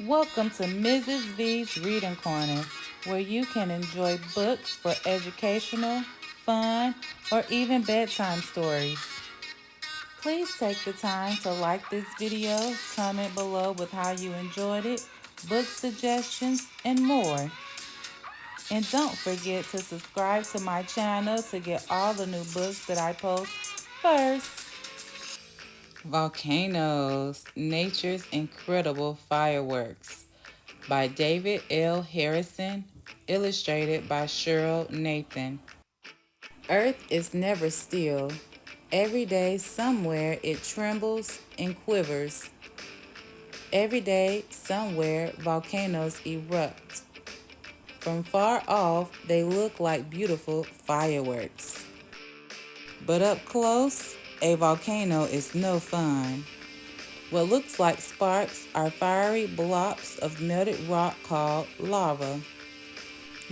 Welcome to Mrs. V's Reading Corner, where you can enjoy books for educational, fun, or even bedtime stories. Please take the time to like this video, comment below with how you enjoyed it, book suggestions, and more. And don't forget to subscribe to my channel to get all the new books that I post first. Volcanoes, Nature's Incredible Fireworks by David L. Harrison, illustrated by Cheryl Nathan. Earth is never still. Every day, somewhere, it trembles and quivers. Every day, somewhere, volcanoes erupt. From far off, they look like beautiful fireworks. But up close, a volcano is no fun. What looks like sparks are fiery blocks of melted rock called lava.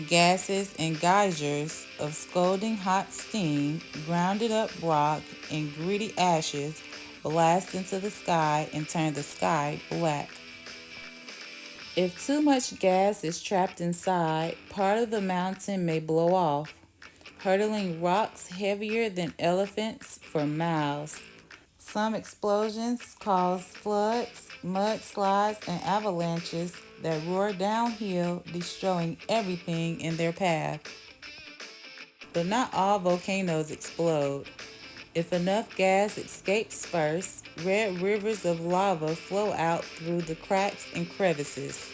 Gases and geysers of scalding hot steam, grounded up rock, and gritty ashes blast into the sky and turn the sky black. If too much gas is trapped inside, part of the mountain may blow off, hurtling rocks heavier than elephants for miles. Some explosions cause floods, mudslides, and avalanches that roar downhill, destroying everything in their path. But not all volcanoes explode. If enough gas escapes first, red rivers of lava flow out through the cracks and crevices.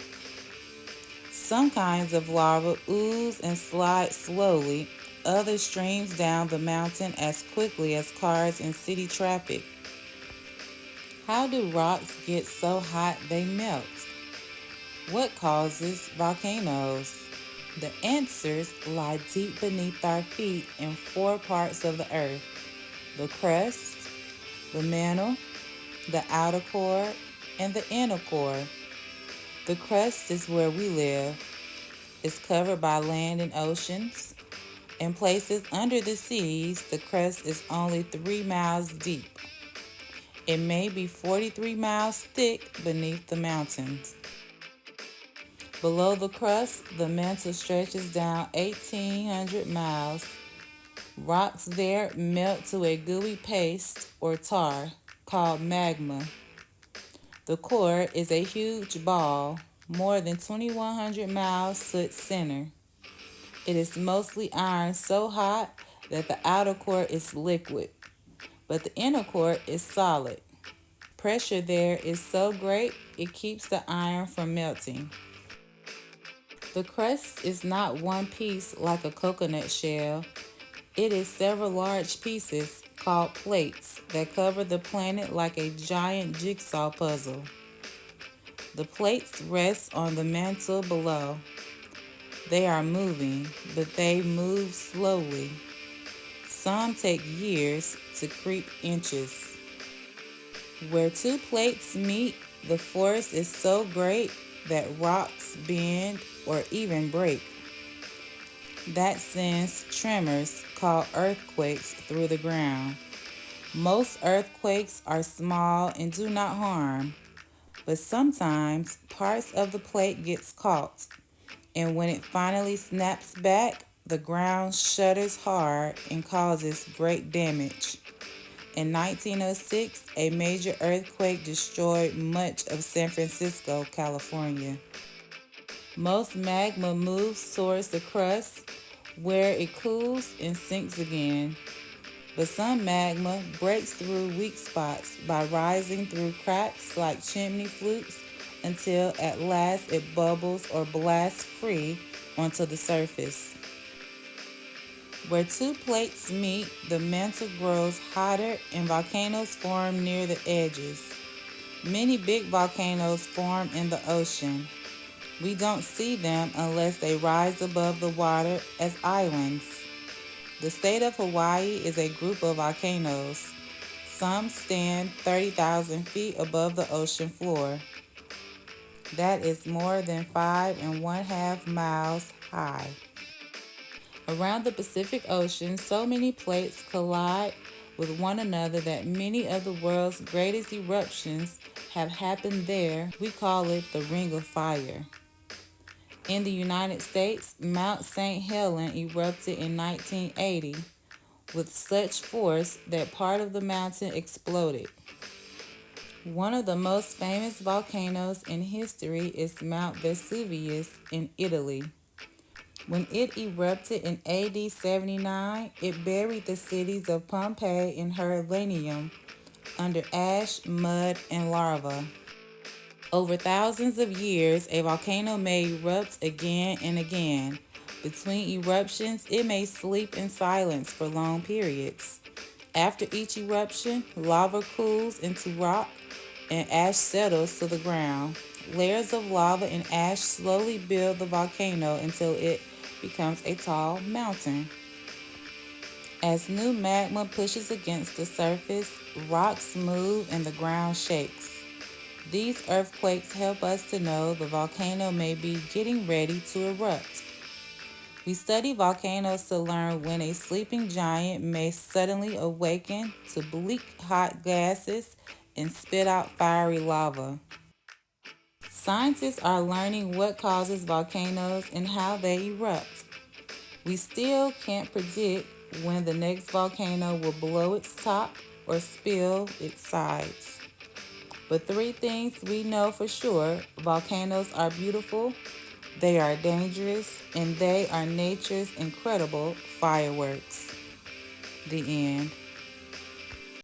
Some kinds of lava ooze and slide slowly, others streams down the mountain as quickly as cars and city traffic. How do rocks get so hot they melt? What causes volcanoes? The answers lie deep beneath our feet in four parts of the earth: the crust, the mantle, the outer core, and the inner core. The crust is where we live. It's covered by land and oceans. In places under the seas, the crust is only 3 miles deep. It may be 43 miles thick beneath the mountains. Below the crust, the mantle stretches down 1,800 miles. Rocks there melt to a gooey paste or tar called magma. The core is a huge ball, more than 2,100 miles to its center. It is mostly iron so hot that the outer core is liquid, but the inner core is solid. Pressure there is so great it keeps the iron from melting. The crust is not one piece like a coconut shell. It is several large pieces called plates that cover the planet like a giant jigsaw puzzle. The plates rest on the mantle below. They are moving, but they move slowly. Some take years to creep inches. Where two plates meet, the force is so great that rocks bend or even break. That sends tremors called earthquakes through the ground. Most earthquakes are small and do not harm, but sometimes parts of the plate gets caught, and when it finally snaps back, the ground shudders hard and causes great damage. In 1906, a major earthquake destroyed much of San Francisco, California. Most magma moves towards the crust, where it cools and sinks again. But some magma breaks through weak spots by rising through cracks like chimney flukes until at last it bubbles or blasts free onto the surface. Where two plates meet, the mantle grows hotter and volcanoes form near the edges. Many big volcanoes form in the ocean. We don't see them unless they rise above the water as islands. The state of Hawaii is a group of volcanoes. Some stand 30,000 feet above the ocean floor. That is more than 5.5 miles high. Around the Pacific Ocean, so many plates collide with one another that many of the world's greatest eruptions have happened there. We call it the Ring of Fire. In the United States, Mount St. Helens erupted in 1980 with such force that part of the mountain exploded. One of the most famous volcanoes in history is Mount Vesuvius in Italy. When it erupted in AD 79, it buried the cities of Pompeii and Herculaneum under ash, mud, and lava. Over thousands of years, a volcano may erupt again and again. Between eruptions, it may sleep in silence for long periods. After each eruption, lava cools into rock and ash settles to the ground. Layers of lava and ash slowly build the volcano until it becomes a tall mountain. As new magma pushes against the surface, rocks move and the ground shakes. These earthquakes help us to know the volcano may be getting ready to erupt. We study volcanoes to learn when a sleeping giant may suddenly awaken to bleak hot gases and spit out fiery lava. Scientists are learning what causes volcanoes and how they erupt. We still can't predict when the next volcano will blow its top or spill its sides. But three things we know for sure: volcanoes are beautiful, they are dangerous, and they are nature's incredible fireworks. The end.